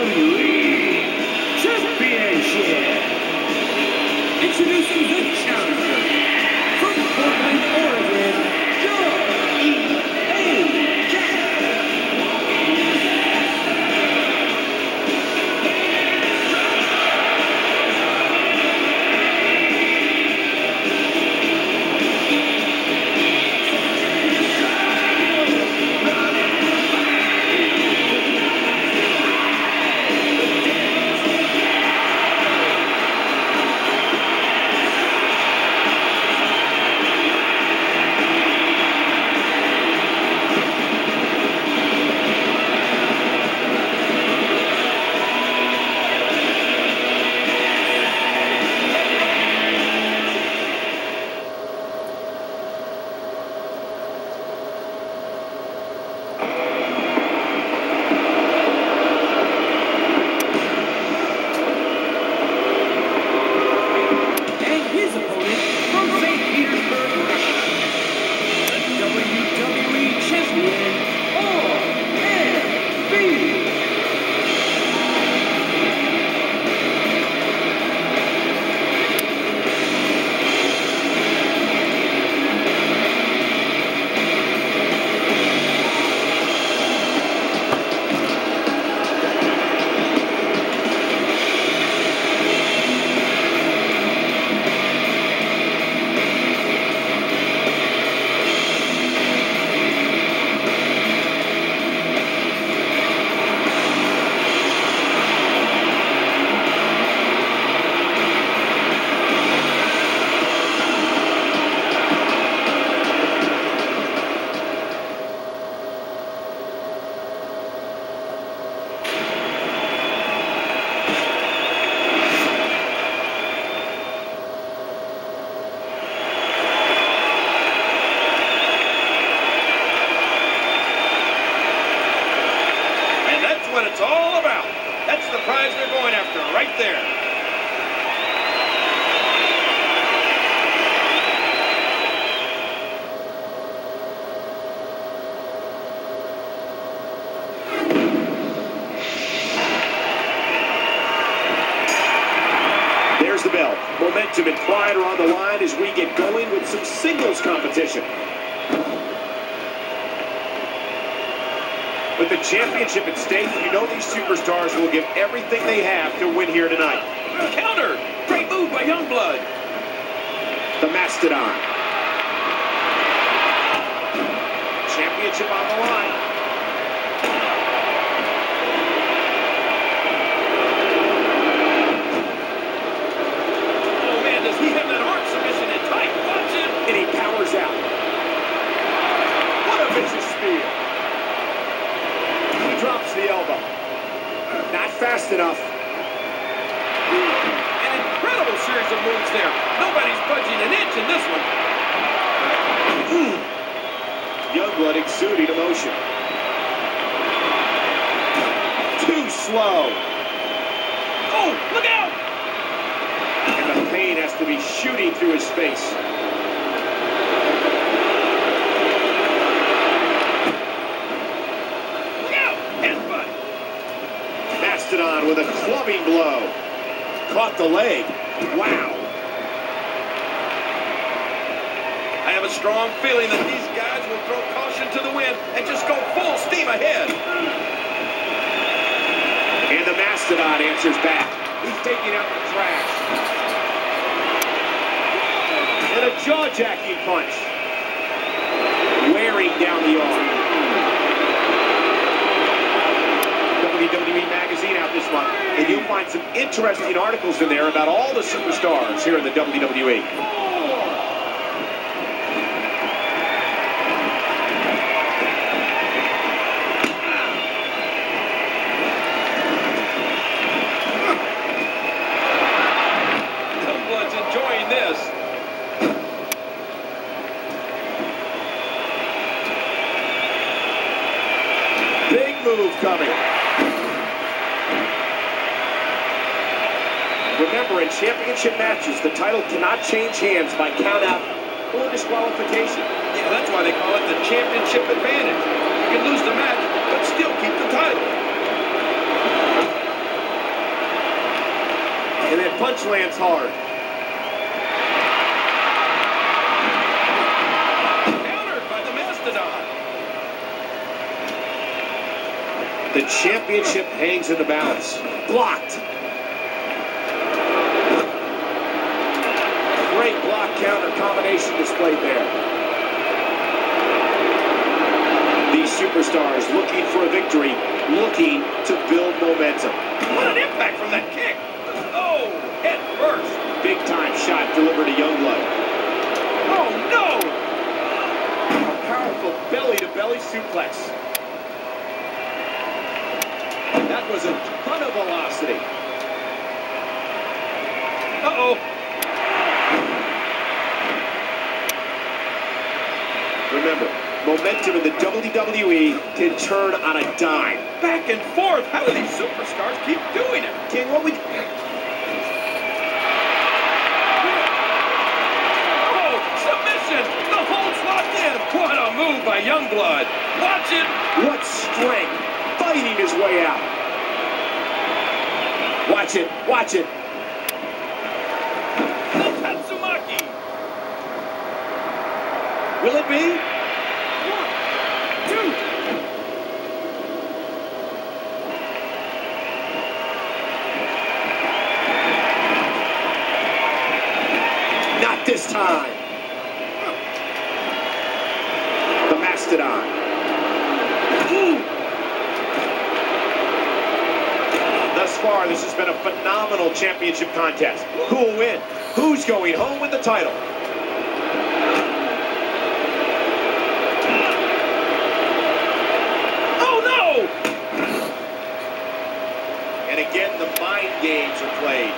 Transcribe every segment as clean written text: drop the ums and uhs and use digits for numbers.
WWE Championship. Introducing the challenger from Portland, Oregon, W.E.A. Jack. What it's all about. That's the prize they're going after right there. There's the bell. Momentum and pride are on the line as we get going with some singles competition. With the championship at stake, you know these superstars will give everything they have to win here tonight. Counter! Great move by Youngblood. The Mastodon. Championship on the line. Oh man, does he have that arm submission in tight? Watch it! And he powers out. What a vicious spear. Drops the elbow. Not fast enough. An incredible series of moves there. Nobody's budging an inch in this one. Youngblood exuding emotion. Too slow. Oh, look out! And the pain has to be shooting through his face. Mastodon with a clubbing blow. Caught the leg. Wow. I have a strong feeling that these guys will throw caution to the wind and just go full steam ahead. And the Mastodon answers back. He's taking out the trash. And a jaw-jacking punch. Wearing down the arm. WWE Magazine out this month, and you'll find some interesting articles in there about all the superstars here in the WWE. Youngblood's enjoying this. Big move coming. Remember, in championship matches, the title cannot change hands by countout or disqualification. Yeah, that's why they call it the championship advantage. You can lose the match, but still keep the title. punch lands hard. Countered by the Mastodon. The championship hangs in the balance. Blocked. Great block counter combination displayed there. These superstars looking for a victory, looking to build momentum. What an impact from that kick. Oh, head first. Big time shot delivered to Youngblood. Oh, no. A powerful belly-to-belly suplex. That was a ton of velocity. Uh-oh. Remember, momentum in the WWE can turn on a dime. Back and forth. How do these superstars keep doing it? King, what we... Oh, submission. The hold's locked in. What a move by Youngblood. Watch it. What strength, fighting his way out. Watch it, watch it. The Tatsumaki. Will it be? 1, 2. Not this time. The Mastodon. Thus far, this has been a phenomenal championship contest. Who will win? Who's going home with the title? Oh, no. And again, the mind games are played.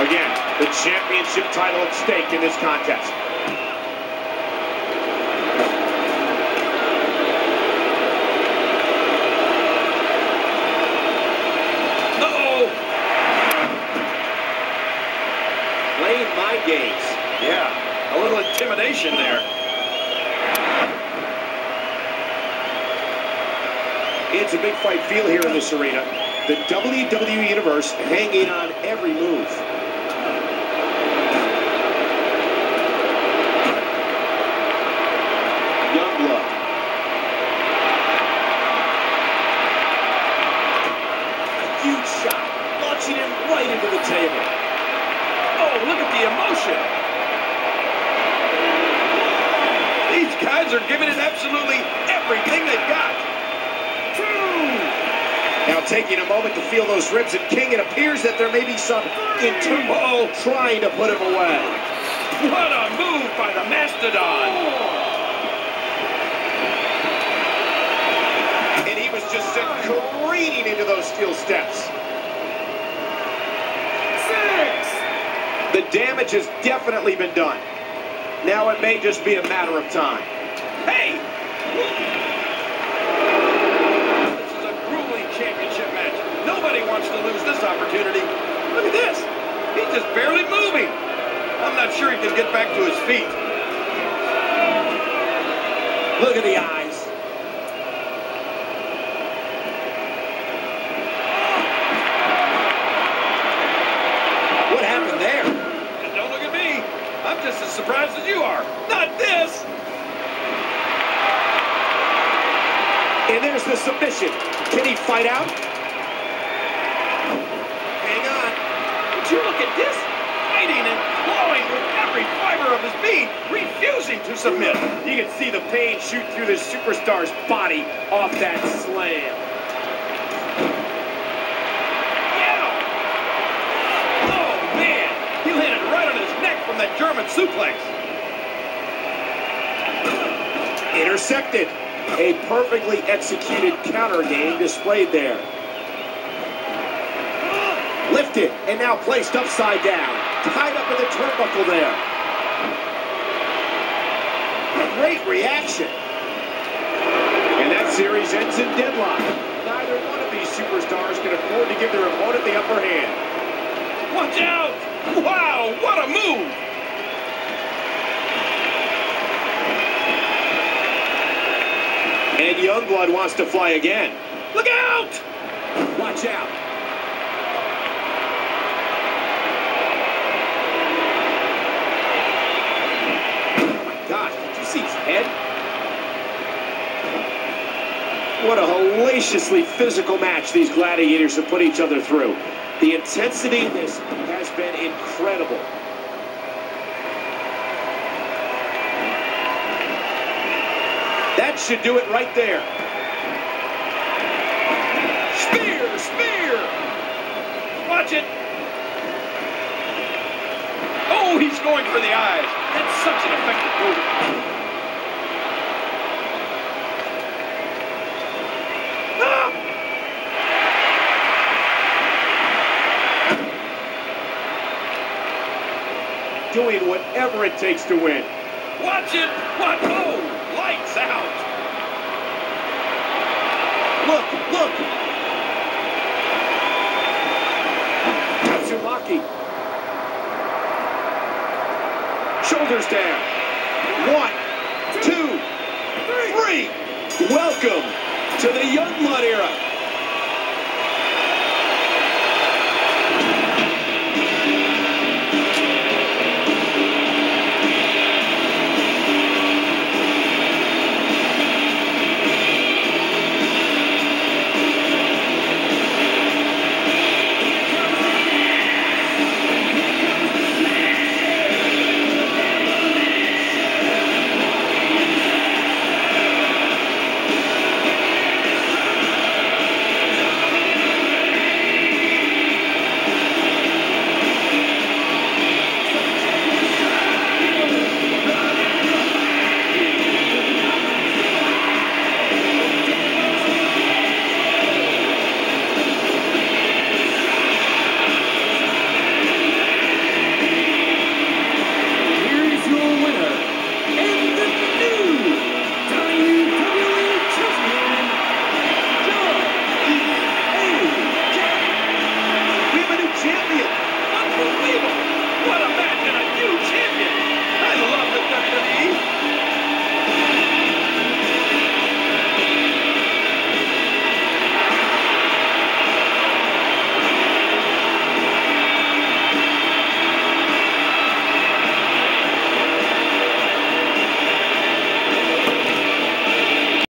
Again, the championship title at stake in this contest. Uh-oh. Playing mind games. Yeah, a little intimidation there. It's a big fight feel here in this arena. The WWE Universe hanging on every move. Youngblood. A huge shot, launching him right into the table. Oh, look at the emotion. These guys are giving it absolutely everything they've got. Now taking a moment to feel those ribs, and King, it appears that there may be some internal trying to put him away. What a move by the Mastodon. And he was just sent careening into those steel steps. 6. The damage has definitely been done. Now it may just be a matter of time. Hey! This is a grueling championship match. Nobody wants to lose this opportunity. Look at this. He's just barely moving. I'm not sure he can get back to his feet. Look at the eyes. What happened there? And don't look at me. I'm just as surprised as you are. Not this. And there's the submission. Can he fight out? Hang on. Would you look at this? Fighting and clawing with every fiber of his being, refusing to submit. You can see the pain shoot through this superstar's body off that slam. Yeah. Oh, man. He landed right on his neck from that German suplex. Intercepted. A perfectly executed counter game displayed there. Lifted and now placed upside down. Tied up in the turnbuckle there. Great reaction. And that series ends in deadlock. Neither one of these superstars can afford to give their opponent the upper hand. Watch out. Wow, what a move. And Youngblood wants to fly again. Look out. Watch out. head. What a hellaciously physical match these gladiators have put each other through. The intensity in this has been incredible. That should do it right there. Spear, spear. Watch it. Oh, he's going for the eyes. That's such an effective move. Doing whatever it takes to win. Watch it! What? Oh, lights out! Look, look! Tatsumaki. Shoulders down. 1, 2, 3. Welcome to the Youngblood era.